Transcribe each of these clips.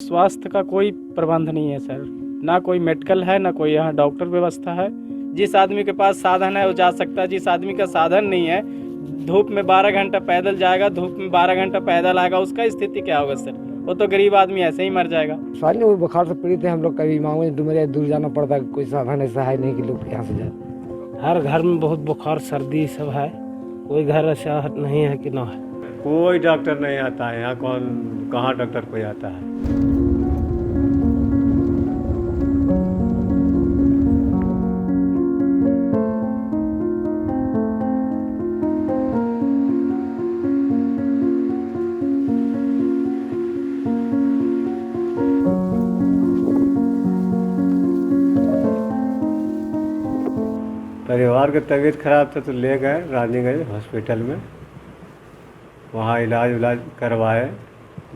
स्वास्थ्य का कोई प्रबंध नहीं है सर, ना कोई मेडिकल है, ना कोई यहाँ डॉक्टर व्यवस्था है। जिस आदमी के पास साधन है वो जा सकता है, जिस आदमी का साधन नहीं है, धूप में 12 घंटा पैदल जाएगा, धूप में 12 घंटा पैदल आएगा, उसका स्थिति क्या होगा सर? वो तो गरीब आदमी ऐसे ही मर जाएगा। साल में बुखार से पीड़ित है हम लोग, कभी मांगो डुमरिया दूर जाना पड़ता है, कोई साधन ऐसा है नहीं कि लोग यहाँ से जाए। हर घर में बहुत बुखार सर्दी सब है, कोई घर ऐसा नहीं है कि ना है। कोई डॉक्टर नहीं आता है यहाँ, कहाँ डॉक्टर कोई आता है। परिवार की तबीयत खराब था तो ले गए रानीगंज हॉस्पिटल में, वहाँ इलाज करवाए।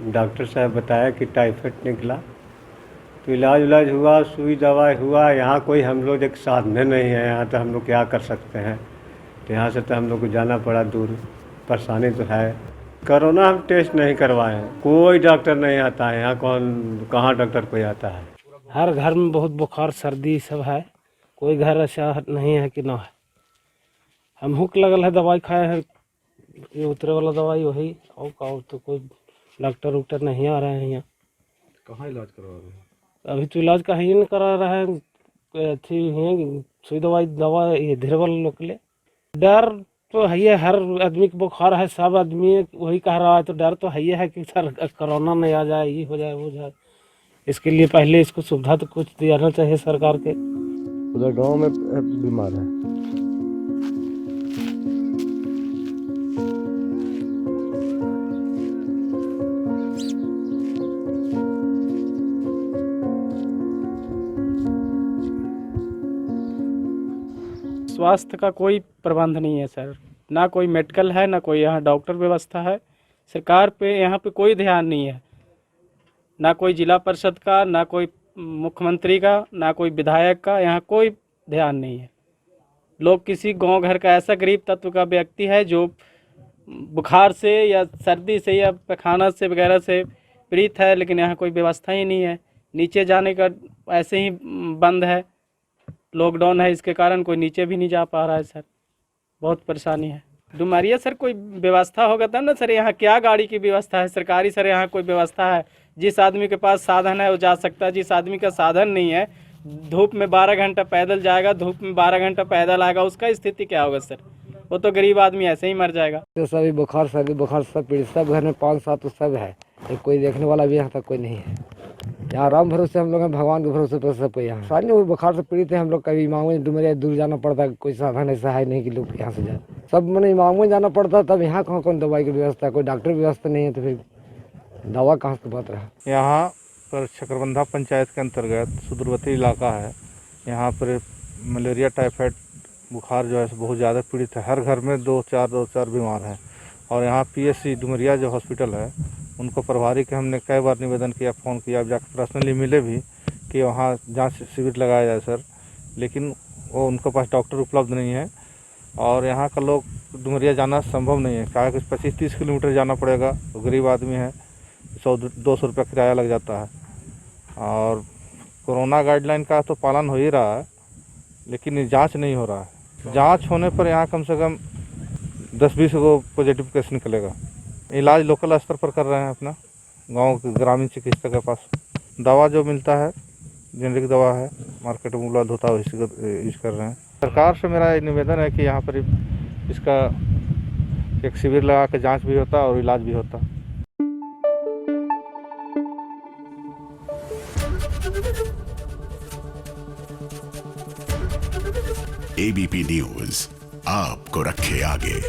डॉक्टर साहब बताया कि टाइफाइड निकला, तो इलाज हुआ, सुई दवाई हुआ। यहाँ कोई हम लोग एक साधन नहीं है, यहाँ तो हम लोग क्या कर सकते हैं। तो यहाँ से तो हम लोग को जाना पड़ा दूर, परेशानी तो है। कोरोना हम टेस्ट नहीं करवाए हैं, कोई डॉक्टर नहीं आता है यहाँ, कहाँ डॉक्टर कोई आता है। हर घर में बहुत बुखार सर्दी सब है, कोई घर ऐसा नहीं है कि ना है। हम हुक लगल है, दवाई खाए हैं, ये उतरे वाला दवाई वही, और तो कोई डॉक्टर उक्टर नहीं आ रहे हैं यहाँ। कहाँ इलाज करवा रहे हैं? अभी तो इलाज कहीं नहीं करा रहा है, अथी है सुई दवा ये धीरे वाला लोग के लिए। डर तो है ही है, हर आदमी को बुखार है, सब आदमी वही कह रहा है, तो डर तो है ही है कि सर कोरोना नहीं आ जाए, ये हो जाए वो जाए। इसके लिए पहले इसको सुविधा तो कुछ देना चाहिए सरकार के। उधर गांव में बीमार है। स्वास्थ्य का कोई प्रबंध नहीं है सर, ना कोई मेडिकल है, ना कोई यहाँ डॉक्टर व्यवस्था है। सरकार पे यहाँ पे कोई ध्यान नहीं है, ना कोई जिला परिषद का, ना कोई मुख्यमंत्री का, ना कोई विधायक का, यहाँ कोई ध्यान नहीं है। लोग किसी गांव घर का ऐसा गरीब तत्व का व्यक्ति है जो बुखार से या सर्दी से या पैखाना से वगैरह से पीड़ित है, लेकिन यहाँ कोई व्यवस्था ही नहीं है। नीचे जाने का ऐसे ही बंद है, लॉकडाउन है, इसके कारण कोई नीचे भी नहीं जा पा रहा है सर, बहुत परेशानी है। डुमरिया सर कोई व्यवस्था होगा तब ना सर, यहाँ क्या गाड़ी की व्यवस्था है सरकारी सर? यहाँ कोई व्यवस्था है? जिस आदमी के पास साधन है वो जा सकता है, जिस आदमी का साधन नहीं है, धूप में 12 घंटा पैदल जाएगा, धूप में 12 घंटा पैदल आएगा, उसका स्थिति क्या होगा सर? वो तो गरीब आदमी ऐसे ही मर जाएगा। तो सभी बुखार सर्दी बुखार सब पीड़ित, सब घर में 5-7 तो सब है, कोई देखने वाला भी यहाँ तक कोई नहीं है। यहाँ राम भरोसे हम लोग हैं, भगवान के भरोसे पर सब कोई यहाँ। साल में बुखार से पीड़ित है हम लोग, कभी मांगो डुमरिया दूर जाना पड़ता है, कोई साधन ऐसा है नहीं कि लोग यहाँ से जाए। सब मैंने मांगो जाना पड़ता, तब यहाँ कौन दवाई की व्यवस्था है, कोई डॉक्टर व्यवस्था नहीं है, तो फिर दवा कहाँ से बात रहा। यहाँ पर चक्रबंधा पंचायत के अंतर्गत सुदूरवर्ती इलाका है। यहाँ पर मलेरिया टाइफाइड बुखार जो है बहुत ज़्यादा पीड़ित है। हर घर में 2-4 बीमार हैं। और यहाँ PSC डुमरिया जो हॉस्पिटल है, उनको प्रभारी के हमने कई बार निवेदन किया, फ़ोन किया, अब जाकर पर्सनली मिले भी कि वहाँ जांच शिविर लगाया जाए सर, लेकिन वो उनके पास डॉक्टर उपलब्ध नहीं है। और यहाँ का लोग डुमरिया जाना संभव नहीं है, क्या कि 25-30 किलोमीटर जाना पड़ेगा। तो गरीब आदमी है, 100-200 रुपया किराया लग जाता है। और कोरोना गाइडलाइन का तो पालन हो ही रहा है, लेकिन जांच नहीं हो रहा है। जांच होने पर यहाँ कम से कम 10-20 को पॉजिटिव केस निकलेगा। इलाज लोकल स्तर पर कर रहे हैं अपना, गांव के ग्रामीण चिकित्सक के पास। दवा जो मिलता है जेनरिक दवा है, मार्केट में उपलब्ध होता है, इसी को यूज कर रहे हैं। सरकार से मेरा निवेदन है कि यहाँ पर इसका एक शिविर लगा के जाँच भी होता और इलाज भी होता। ABP न्यूज़ आपको रखे आगे।